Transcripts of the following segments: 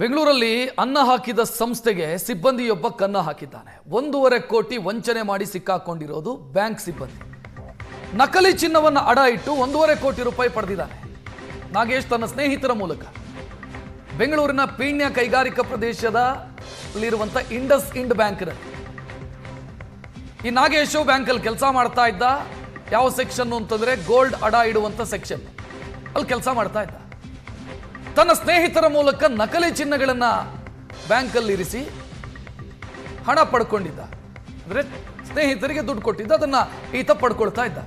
ಬೆಂಗಳೂರಲ್ಲಿ ಅನ್ನ ಹಾಕಿದ ಸಂಸ್ಥೆಗೆ ಸಿಬ್ಬಂದಿಯೊಬ್ಬ ಕನ್ನ ಹಾಕಿದ್ದಾನೆ. 1.5 ಕೋಟಿ ವಂಚನೆ ಮಾಡಿ ಸಿಕ್ಕಾಕೊಂಡಿರೋದು ಬ್ಯಾಂಕ್ ಸಿಬ್ಬಂದಿ. ನಕಲಿ ಚಿನ್ನವನ್ನು ಅಡ ಇಟ್ಟು 1.5 ಕೋಟಿ ರೂಪಾಯಿ ಪಡೆದಿದ್ದಾನೆ. ನಾಗೇಶ್ ತನ್ನ ಸ್ನೇಹಿತರ ಮೂಲಕ ಬೆಂಗಳೂರಿನ ಪೀಣ್ಯ ಕೈಗಾರಿಕಾ ಪ್ರದೇಶದಲ್ಲಿರುವಂಥ ಇಂಡಸ್ ಇಂಡ್ ಬ್ಯಾಂಕ್ನಲ್ಲಿ ಈ ನಾಗೇಶು ಬ್ಯಾಂಕಲ್ಲಿ ಕೆಲಸ ಮಾಡ್ತಾ ಇದ್ದ. ಯಾವ ಸೆಕ್ಷನ್ ಅಂತಂದ್ರೆ ಗೋಲ್ಡ್ ಅಡ ಇಡುವಂಥ ಸೆಕ್ಷನ್ ಅಲ್ಲಿ ಕೆಲಸ ಮಾಡ್ತಾ ಇದ್ದ. ತನ್ನ ಸ್ನೇಹಿತರ ಮೂಲಕ ನಕಲಿ ಚಿನ್ನಗಳನ್ನು ಬ್ಯಾಂಕಲ್ಲಿ ಇರಿಸಿ ಹಣ ಪಡ್ಕೊಂಡಿದ್ದ. ಅಂದರೆ ಸ್ನೇಹಿತರಿಗೆ ದುಡ್ಡು ಕೊಟ್ಟಿದ್ದ, ಅದನ್ನು ಈತ ಪಡ್ಕೊಳ್ತಾ ಇದ್ದ.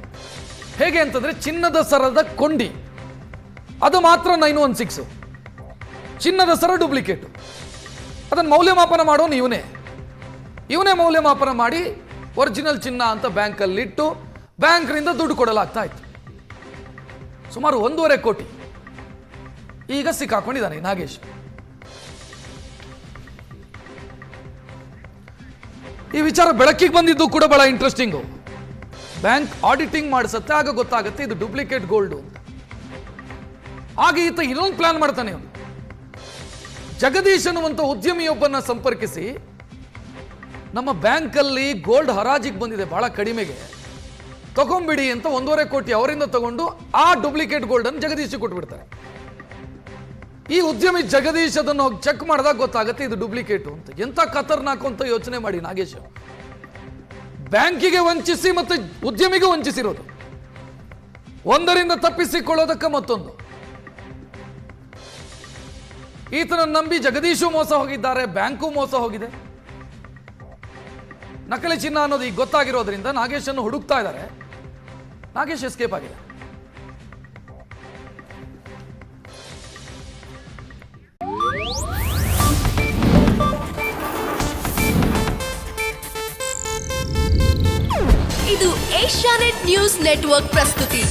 ಹೇಗೆ ಅಂತಂದರೆ ಚಿನ್ನದ ಸರದ ಕೊಂಡಿ ಅದು ಮಾತ್ರ 916, ಚಿನ್ನದ ಸರ ಡೂಪ್ಲಿಕೇಟು. ಅದನ್ನು ಮೌಲ್ಯಮಾಪನ ಮಾಡೋನು ಇವನೇ ಮೌಲ್ಯಮಾಪನ ಮಾಡಿ ಒರಿಜಿನಲ್ ಚಿನ್ನ ಅಂತ ಬ್ಯಾಂಕಲ್ಲಿಟ್ಟು ಬ್ಯಾಂಕ್ನಿಂದ ದುಡ್ಡು ಕೊಡಲಾಗ್ತಾ ಇತ್ತು. ಸುಮಾರು 1.5 ಕೋಟಿ ಈಗ ಸಿಕ್ಕಾಕೊಂಡಿದ್ದಾನೆ ನಾಗೇಶ್. ಈ ವಿಚಾರ ಬೆಳಕಿಗೆ ಬಂದಿದ್ದು ಕೂಡ ಬಹಳ ಇಂಟ್ರೆಸ್ಟಿಂಗು. ಬ್ಯಾಂಕ್ ಆಡಿಟಿಂಗ್ ಮಾಡಿಸುತ್ತೆ, ಆಗ ಗೊತ್ತಾಗುತ್ತೆ ಇದು ಡೂಪ್ಲಿಕೇಟ್ ಗೋಲ್ಡ್ ಅಂತ. ಆಗ ಈತ ಇನ್ನೊಂದು ಪ್ಲಾನ್ ಮಾಡ್ತಾನೆ. ಅವನು ಜಗದೀಶ್ ಅನ್ನುವಂಥ ಉದ್ಯಮಿಯೊಬ್ಬನ ಸಂಪರ್ಕಿಸಿ, ನಮ್ಮ ಬ್ಯಾಂಕಲ್ಲಿ ಗೋಲ್ಡ್ ಹರಾಜಿಗೆ ಬಂದಿದೆ ಬಹಳ ಕಡಿಮೆಗೆ, ತಗೊಂಬಿಡಿ ಅಂತ 1.5 ಕೋಟಿ ಅವರಿಂದ ತಗೊಂಡು ಆ ಡೂಪ್ಲಿಕೇಟ್ ಗೋಲ್ಡ್ ಅನ್ನು ಜಗದೀಶ್ ಕೊಟ್ಬಿಡ್ತಾರೆ. ಈ ಉದ್ಯಮಿ ಜಗದೀಶ್ ಅದನ್ನು ಚೆಕ್ ಮಾಡಿದಾಗ ಗೊತ್ತಾಗುತ್ತೆ ಇದು ಡೂಪ್ಲಿಕೇಟು ಅಂತ. ಎಂತ ಖತರ್ನಾಕು ಅಂತ ಯೋಚನೆ ಮಾಡಿ ನಾಗೇಶ್. ಬ್ಯಾಂಕಿಗೆ ವಂಚಿಸಿ ಮತ್ತೆ ಉದ್ಯಮಿಗೆ ವಂಚಿಸಿರೋದು, ಒಂದರಿಂದ ತಪ್ಪಿಸಿಕೊಳ್ಳೋದಕ್ಕೆ ಮತ್ತೊಂದು. ಈತನ ನಂಬಿ ಜಗದೀಶು ಮೋಸ ಹೋಗಿದ್ದಾರೆ, ಬ್ಯಾಂಕು ಮೋಸ ಹೋಗಿದೆ. ನಕಲಿ ಚಿನ್ನ ಅನ್ನೋದು ಈಗ ಗೊತ್ತಾಗಿರೋದ್ರಿಂದ ನಾಗೇಶ್ ಅನ್ನು ಹುಡುಕ್ತಾ ಇದ್ದಾರೆ. ನಾಗೇಶ್ ಎಸ್ಕೇಪ್ ಆಗಿದೆ. ಇದು ಏಷ್ಯಾನೆಟ್ ನ್ಯೂಸ್ ನೆಟ್ವರ್ಕ್ ಪ್ರಸ್ತುತಿ.